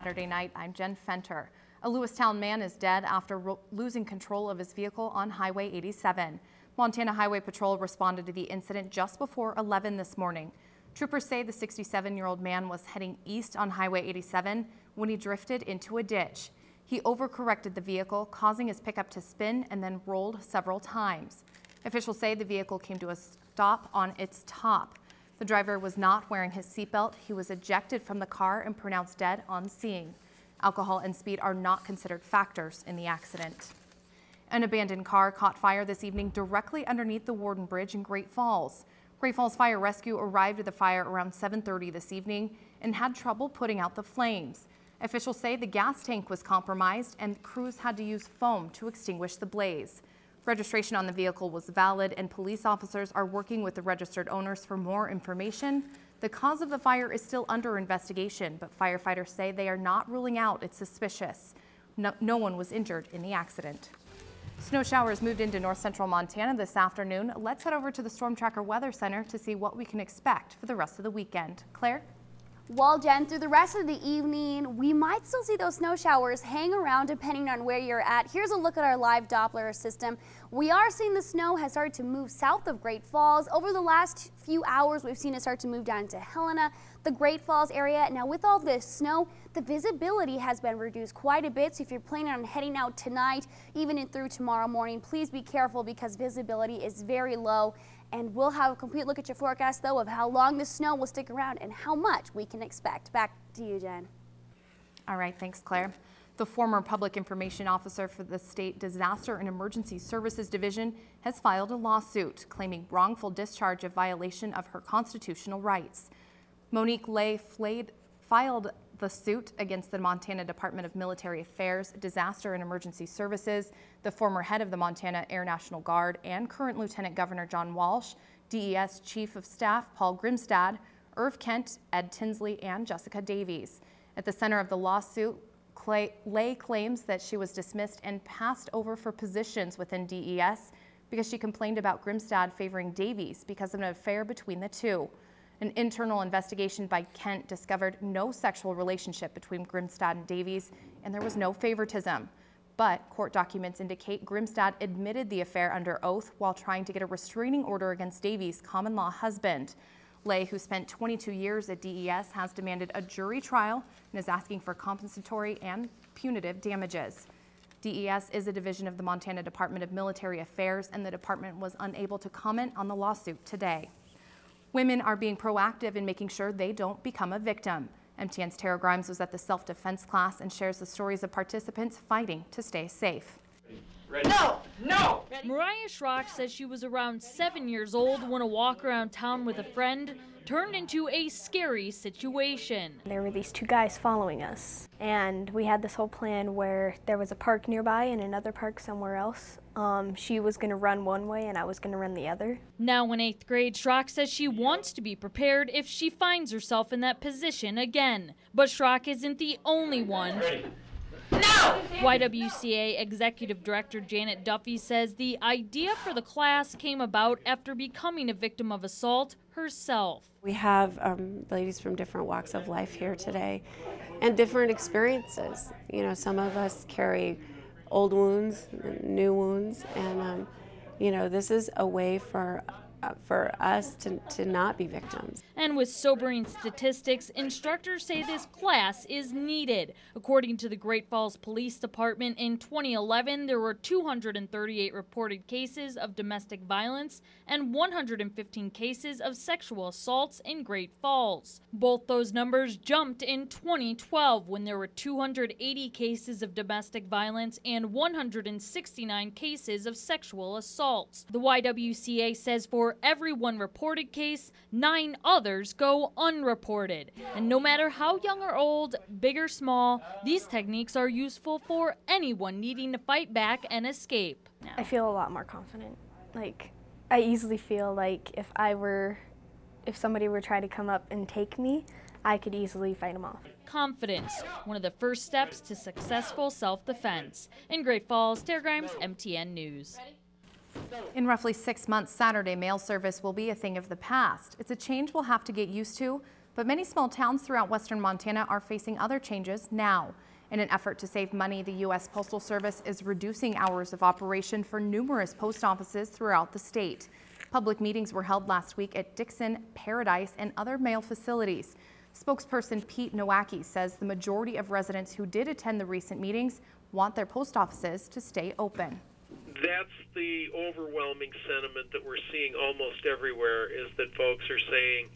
Saturday night. I'm Jen Fenter. A Lewistown man is dead after losing control of his vehicle on Highway 87. Montana Highway Patrol responded to the incident just before 11 this morning. Troopers say the 67-year-old man was heading east on Highway 87 when he drifted into a ditch. He overcorrected the vehicle, causing his pickup to spin and then rolled several times. Officials say the vehicle came to a stop on its top. The driver was not wearing his seatbelt. He was ejected from the car and pronounced dead on scene. Alcohol and speed are not considered factors in the accident. An abandoned car caught fire this evening directly underneath the Warden Bridge in Great Falls. Great Falls Fire Rescue arrived at the fire around 7:30 this evening and had trouble putting out the flames. Officials say the gas tank was compromised and crews had to use foam to extinguish the blaze. Registration on the vehicle was valid and police officers are working with the registered owners for more information. The cause of the fire is still under investigation, but firefighters say they are not ruling out it's suspicious. No one was injured in the accident. Snow showers moved into north central Montana this afternoon. Let's head over to the Storm Tracker Weather Center to see what we can expect for the rest of the weekend. Claire? Well, Jen, through the rest of the evening, we might still see those snow showers hang around depending on where you're at. Here's a look at our live Doppler system. We are seeing the snow has started to move south of Great Falls. Over the last few hours, we've seen it start to move down to Helena, the Great Falls area. Now, with all this snow, the visibility has been reduced quite a bit. So if you're planning on heading out tonight, even through tomorrow morning, please be careful because visibility is very low. And we'll have a complete look at your forecast, though, of how long the snow will stick around and how much we can expect. Back to you, Jen. All right, thanks, Claire. The former public information officer for the State Disaster and Emergency Services Division has filed a lawsuit claiming wrongful discharge of violation of her constitutional rights. Monique Lay filed the suit against the Montana Department of Military Affairs, Disaster and Emergency Services, the former head of the Montana Air National Guard, and current Lieutenant Governor John Walsh, DES Chief of Staff Paul Grimstad, Irv Kent, Ed Tinsley, and Jessica Davies. At the center of the lawsuit, Lay claims that she was dismissed and passed over for positions within DES because she complained about Grimstad favoring Davies because of an affair between the two. An internal investigation by Kent discovered no sexual relationship between Grimstad and Davies, and there was no favoritism. But court documents indicate Grimstad admitted the affair under oath while trying to get a restraining order against Davies' common-law husband. Lay, who spent 22 years at DES, has demanded a jury trial and is asking for compensatory and punitive damages. DES is a division of the Montana Department of Military Affairs, and the department was unable to comment on the lawsuit today. Women are being proactive in making sure they don't become a victim. MTN's Tara Grimes was at the self-defense class and shares the stories of participants fighting to stay safe. Ready. No! No! Mariah Schrock says she was around 7 years old when a walk around town with a friend turned into a scary situation. There were these two guys following us, and we had this whole plan where there was a park nearby and another park somewhere else. She was going to run one way and I was going to run the other. Now in 8th grade, Schrock says she wants to be prepared if she finds herself in that position again. But Schrock isn't the only one. Ready. No! YWCA Executive Director Janet Duffy says the idea for the class came about after becoming a victim of assault herself. We have ladies from different walks of life here today and different experiences. You know, some of us carry old wounds, new wounds, and you know, this is a way for us to not be victims. And with sobering statistics, instructors say this class is needed. According to the Great Falls Police Department, in 2011, there were 238 reported cases of domestic violence and 115 cases of sexual assaults in Great Falls. Both those numbers jumped in 2012 when there were 280 cases of domestic violence and 169 cases of sexual assaults. The YWCA says for every one reported case, 9 others go unreported. And no matter how young or old, big or small, these techniques are useful for anyone needing to fight back and escape. I feel a lot more confident. Like, I easily feel like if somebody were trying to come up and take me, I could easily fight them off. Confidence, one of the first steps to successful self-defense. In Great Falls, Tara Grimes, MTN News. In roughly 6 months, Saturday mail service will be a thing of the past. It's a change we'll have to get used to, But many small towns throughout western Montana are facing other changes now. In an effort to save money, the U.S. Postal Service is reducing hours of operation for numerous post offices throughout the state. Public meetings were held last week at Dixon, Paradise, and other mail facilities. Spokesperson Pete Nowacki says the majority of residents who did attend the recent meetings want their post offices to stay open. That's the overwhelming sentiment that we're seeing almost everywhere, is that folks are saying,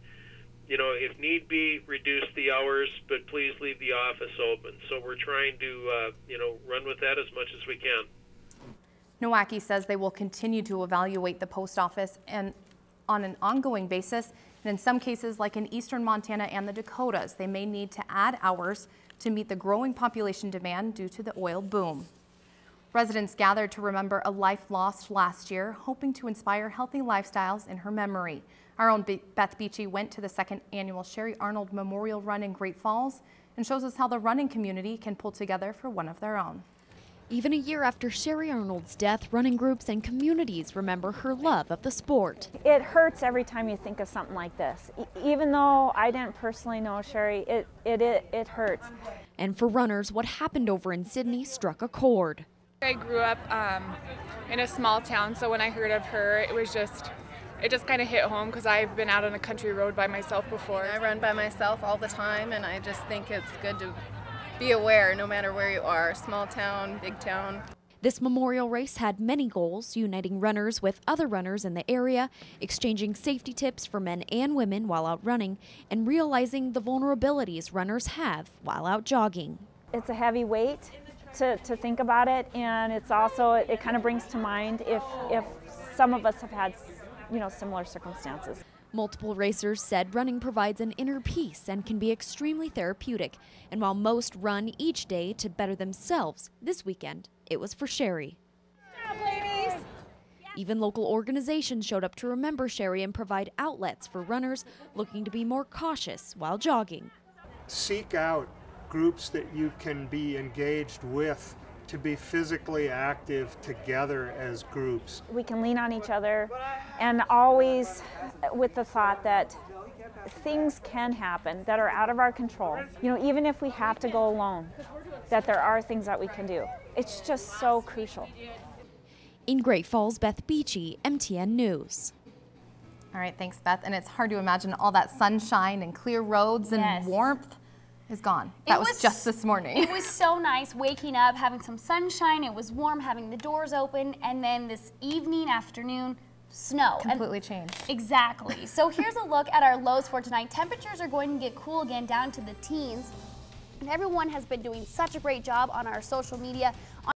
you know, if need be, reduce the hours, but please leave the office open. So we're trying to, run with that as much as we can. Nowacki says they will continue to evaluate the post office and on an ongoing basis. And in some cases, like in eastern Montana and the Dakotas, they may need to add hours to meet the growing population demand due to the oil boom. Residents gathered to remember a life lost last year, hoping to inspire healthy lifestyles in her memory. Our own Beth Beachy went to the second annual Sherry Arnold Memorial Run in Great Falls and shows us how the running community can pull together for one of their own. Even a year after Sherry Arnold's death, running groups and communities remember her love of the sport. It hurts every time you think of something like this. Even though I didn't personally know Sherry, it hurts. And for runners, what happened over in Sydney struck a chord. I grew up in a small town, so when I heard of her, it just kind of hit home because I've been out on a country road by myself before. I run by myself all the time, and I just think it's good to be aware no matter where you are, small town, big town. This memorial race had many goals, uniting runners with other runners in the area, exchanging safety tips for men and women while out running, and realizing the vulnerabilities runners have while out jogging. It's a heavy weight to think about it, and it's also, it kind of brings to mind if some of us have had, similar circumstances. Multiple racers said running provides an inner peace and can be extremely therapeutic. And while most run each day to better themselves, this weekend it was for Sherry. Stop, ladies! Even local organizations showed up to remember Sherry and provide outlets for runners looking to be more cautious while jogging. Seek out groups that you can be engaged with to be physically active together as groups. We can lean on each other, and always with the thought that things can happen that are out of our control. Even if we have to go alone, that there are things that we can do. It's just so crucial. In Great Falls, Beth Beachy, MTN News. All right, thanks, Beth. And it's hard to imagine all that sunshine and clear roads and warmth is gone. That was just this morning. It was so nice waking up, having some sunshine. It was warm, having the doors open, and then this evening, afternoon, snow. Completely changed. Exactly. So here's a look at our lows for tonight. Temperatures are going to get cool again, down to the teens. And everyone has been doing such a great job on our social media.